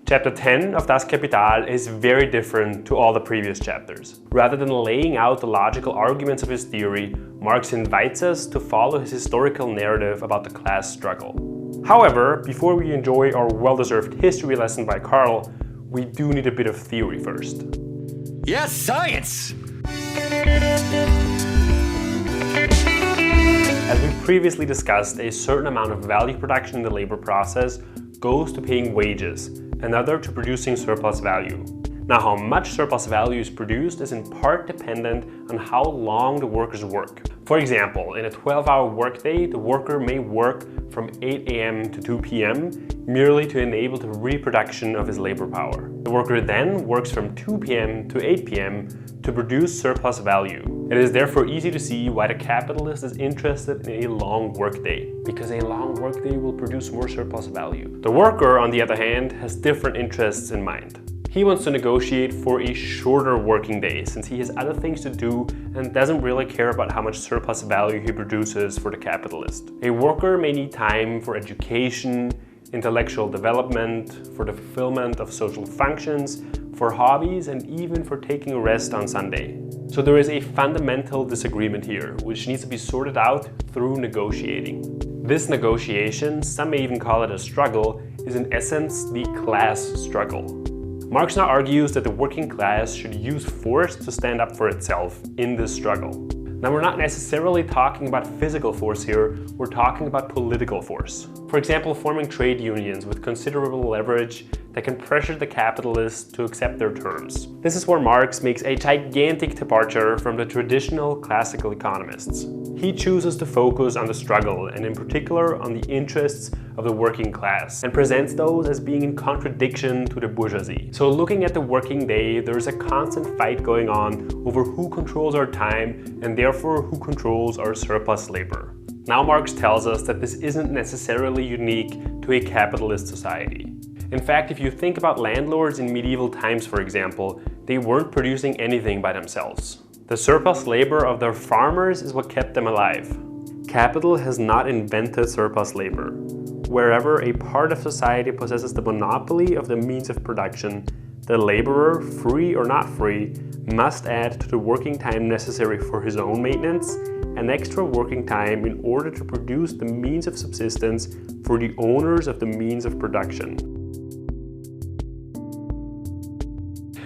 Chapter 10 of Das Kapital is very different to all the previous chapters. Rather than laying out the logical arguments of his theory, Marx invites us to follow his historical narrative about the class struggle. However, before we enjoy our well-deserved history lesson by Karl, we do need a bit of theory first. Yes, science! As we previously discussed, a certain amount of value production in the labor process goes to paying wages, another to producing surplus value. Now, how much surplus value is produced is in part dependent on how long the workers work. For example, in a 12-hour workday, the worker may work from 8 a.m. to 2 p.m. merely to enable the reproduction of his labor power. The worker then works from 2 p.m. to 8 p.m. to produce surplus value. It is therefore easy to see why the capitalist is interested in a long workday, because a long workday will produce more surplus value. The worker, on the other hand, has different interests in mind. He wants to negotiate for a shorter working day since he has other things to do and doesn't really care about how much surplus value he produces for the capitalist. A worker may need time for education, intellectual development, for the fulfillment of social functions, for hobbies, and even for taking a rest on Sunday. So there is a fundamental disagreement here, which needs to be sorted out through negotiating. This negotiation, some may even call it a struggle, is in essence the class struggle. Marx now argues that the working class should use force to stand up for itself in this struggle. Now, we're not necessarily talking about physical force here, we're talking about political force. For example, forming trade unions with considerable leverage that can pressure the capitalists to accept their terms. This is where Marx makes a gigantic departure from the traditional classical economists. He chooses to focus on the struggle and in particular on the interests of the working class and presents those as being in contradiction to the bourgeoisie. So looking at the working day, there is a constant fight going on over who controls our time and therefore who controls our surplus labor. Now Marx tells us that this isn't necessarily unique to a capitalist society. In fact, if you think about landlords in medieval times, for example, they weren't producing anything by themselves. The surplus labor of their farmers is what kept them alive. Capital has not invented surplus labor. Wherever a part of society possesses the monopoly of the means of production, the laborer, free or not free, must add to the working time necessary for his own maintenance an extra working time in order to produce the means of subsistence for the owners of the means of production.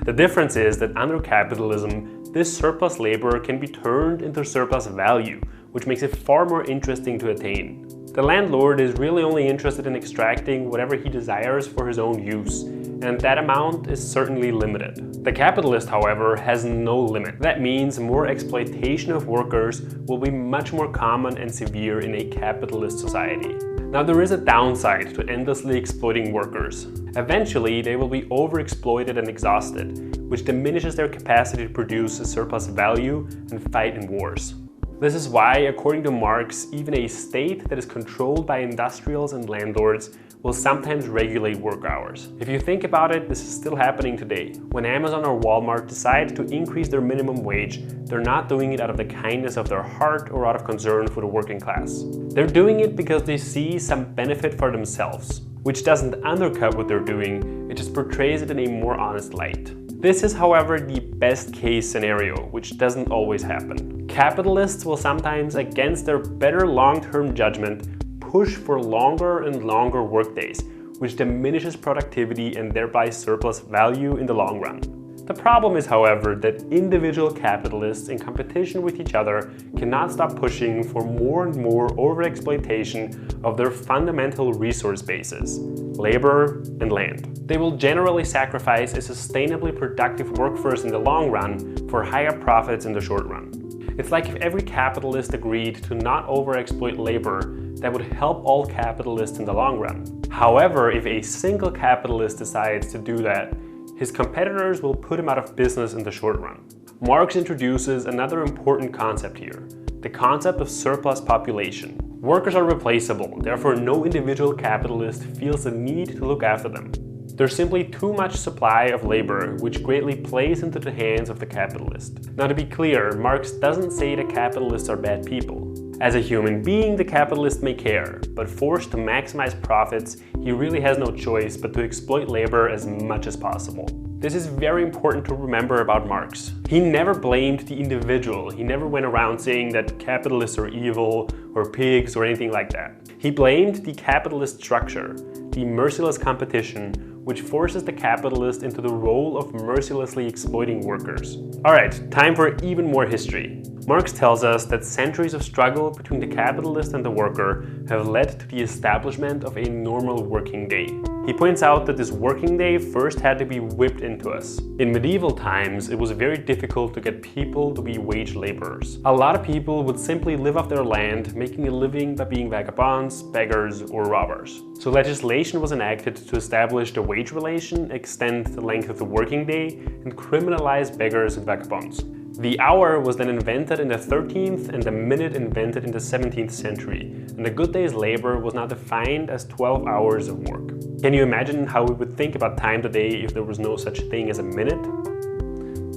The difference is that under capitalism, this surplus labor can be turned into surplus value, which makes it far more interesting to attain. The landlord is really only interested in extracting whatever he desires for his own use, and that amount is certainly limited. The capitalist, however, has no limit. That means more exploitation of workers will be much more common and severe in a capitalist society. Now, there is a downside to endlessly exploiting workers. Eventually, they will be overexploited and exhausted, which diminishes their capacity to produce a surplus value and fight in wars. This is why, according to Marx, even a state that is controlled by industrials and landlords will sometimes regulate work hours. If you think about it, this is still happening today. When Amazon or Walmart decide to increase their minimum wage, they're not doing it out of the kindness of their heart or out of concern for the working class. They're doing it because they see some benefit for themselves, which doesn't undercut what they're doing, it just portrays it in a more honest light. This is, however, the best case scenario, which doesn't always happen. Capitalists will sometimes, against their better long-term judgment, push for longer and longer workdays, which diminishes productivity and thereby surplus value in the long run. The problem is, however, that individual capitalists in competition with each other cannot stop pushing for more and more overexploitation of their fundamental resource bases, labor and land. They will generally sacrifice a sustainably productive workforce in the long run for higher profits in the short run. It's like if every capitalist agreed to not overexploit labor, that would help all capitalists in the long run. However, if a single capitalist decides to do that, his competitors will put him out of business in the short run. Marx introduces another important concept here, the concept of surplus population. Workers are replaceable, therefore no individual capitalist feels the need to look after them. There's simply too much supply of labor, which greatly plays into the hands of the capitalist. Now, to be clear, Marx doesn't say that capitalists are bad people. As a human being, the capitalist may care, but forced to maximize profits, he really has no choice but to exploit labor as much as possible. This is very important to remember about Marx. He never blamed the individual. He never went around saying that capitalists are evil or pigs or anything like that. He blamed the capitalist structure, the merciless competition, which forces the capitalist into the role of mercilessly exploiting workers. Alright, time for even more history. Marx tells us that centuries of struggle between the capitalist and the worker have led to the establishment of a normal working day. He points out that this working day first had to be whipped into us. In medieval times, it was very difficult to get people to be wage laborers. A lot of people would simply live off their land, making a living by being vagabonds, beggars, or robbers. So legislation was enacted to establish the wage relation, extend the length of the working day, and criminalize beggars and vagabonds. The hour was then invented in the 13th and the minute invented in the 17th century, and a good day's labor was now defined as 12 hours of work. Can you imagine how we would think about time today if there was no such thing as a minute?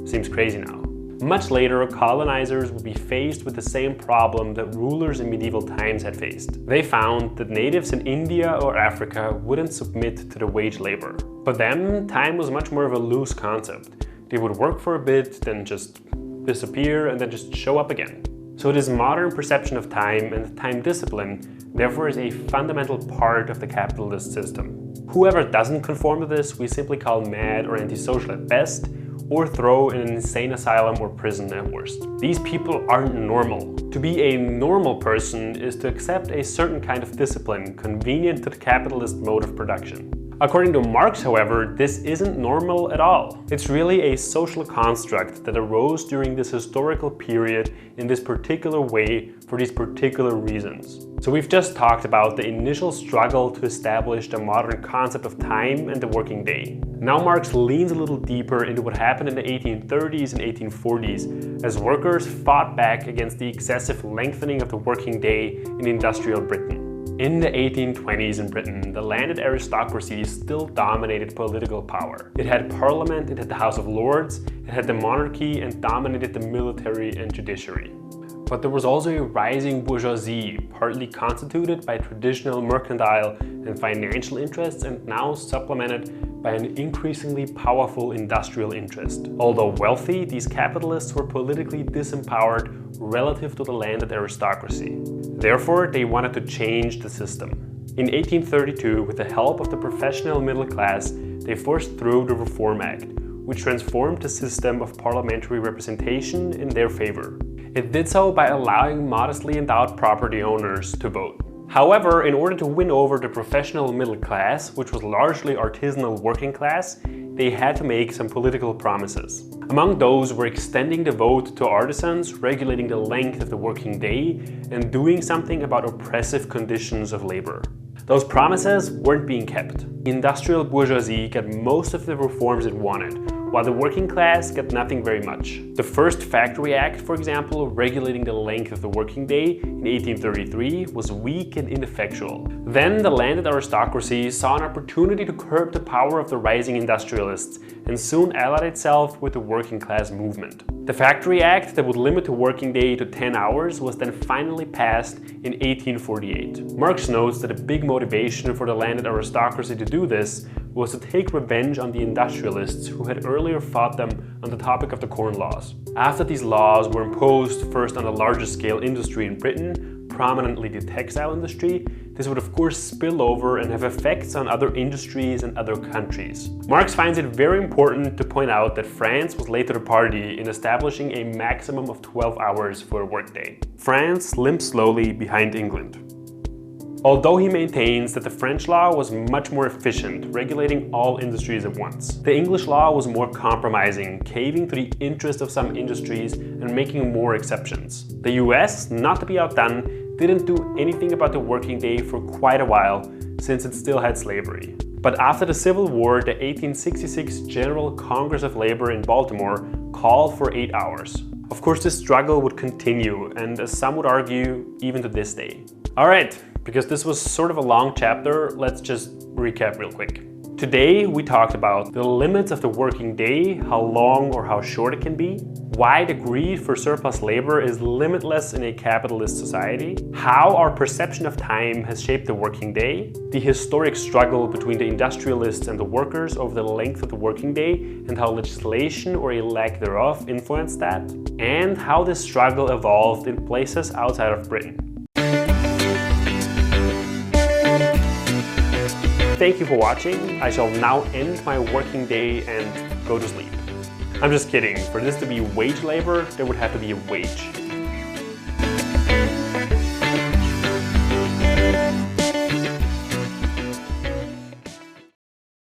Seems crazy now. Much later, colonizers would be faced with the same problem that rulers in medieval times had faced. They found that natives in India or Africa wouldn't submit to the wage labor. For them, time was much more of a loose concept. They would work for a bit, then just disappear, and then just show up again. So this modern perception of time and time discipline therefore is a fundamental part of the capitalist system. Whoever doesn't conform to this, we simply call mad or antisocial at best, or throw in an insane asylum or prison at worst. These people aren't normal. To be a normal person is to accept a certain kind of discipline convenient to the capitalist mode of production. According to Marx, however, this isn't normal at all. It's really a social construct that arose during this historical period in this particular way for these particular reasons. So we've just talked about the initial struggle to establish the modern concept of time and the working day. Now Marx leans a little deeper into what happened in the 1830s and 1840s as workers fought back against the excessive lengthening of the working day in industrial Britain. In the 1820s in Britain, the landed aristocracy still dominated political power. It had parliament, it had the House of Lords, it had the monarchy, and dominated the military and judiciary. But there was also a rising bourgeoisie, partly constituted by traditional mercantile and financial interests and now supplemented by an increasingly powerful industrial interest. Although wealthy, these capitalists were politically disempowered relative to the landed aristocracy. Therefore, they wanted to change the system. In 1832, with the help of the professional middle class, they forced through the Reform Act, which transformed the system of parliamentary representation in their favor. It did so by allowing modestly endowed property owners to vote. However, in order to win over the professional middle class, which was largely artisanal working class, they had to make some political promises. Among those were extending the vote to artisans, regulating the length of the working day, and doing something about oppressive conditions of labor. Those promises weren't being kept. The industrial bourgeoisie got most of the reforms it wanted, while the working class got nothing very much. The first Factory Act, for example, regulating the length of the working day in 1833 was weak and ineffectual. Then the landed aristocracy saw an opportunity to curb the power of the rising industrialists and soon allied itself with the working class movement. The Factory Act that would limit the working day to 10 hours was then finally passed in 1848. Marx notes that a big motivation for the landed aristocracy to do this was to take revenge on the industrialists who had earlier fought them on the topic of the Corn Laws. After these laws were imposed first on a larger scale industry in Britain, prominently the textile industry, this would of course spill over and have effects on other industries and other countries. Marx finds it very important to point out that France was late to the party in establishing a maximum of 12 hours for a workday. France limped slowly behind England. Although he maintains that the French law was much more efficient, regulating all industries at once. The English law was more compromising, caving to the interest of some industries and making more exceptions. The US, not to be outdone, didn't do anything about the working day for quite a while, since it still had slavery. But after the Civil War, the 1866 General Congress of Labor in Baltimore called for 8 hours. Of course, this struggle would continue, and as some would argue, even to this day. Alright, because this was sort of a long chapter, let's just recap real quick. Today we talked about the limits of the working day, how long or how short it can be, why the greed for surplus labor is limitless in a capitalist society, how our perception of time has shaped the working day, the historic struggle between the industrialists and the workers over the length of the working day and how legislation or a lack thereof influenced that, and how this struggle evolved in places outside of Britain. Thank you for watching. I shall now end my working day and go to sleep. I'm just kidding. For this to be wage labor, there would have to be a wage.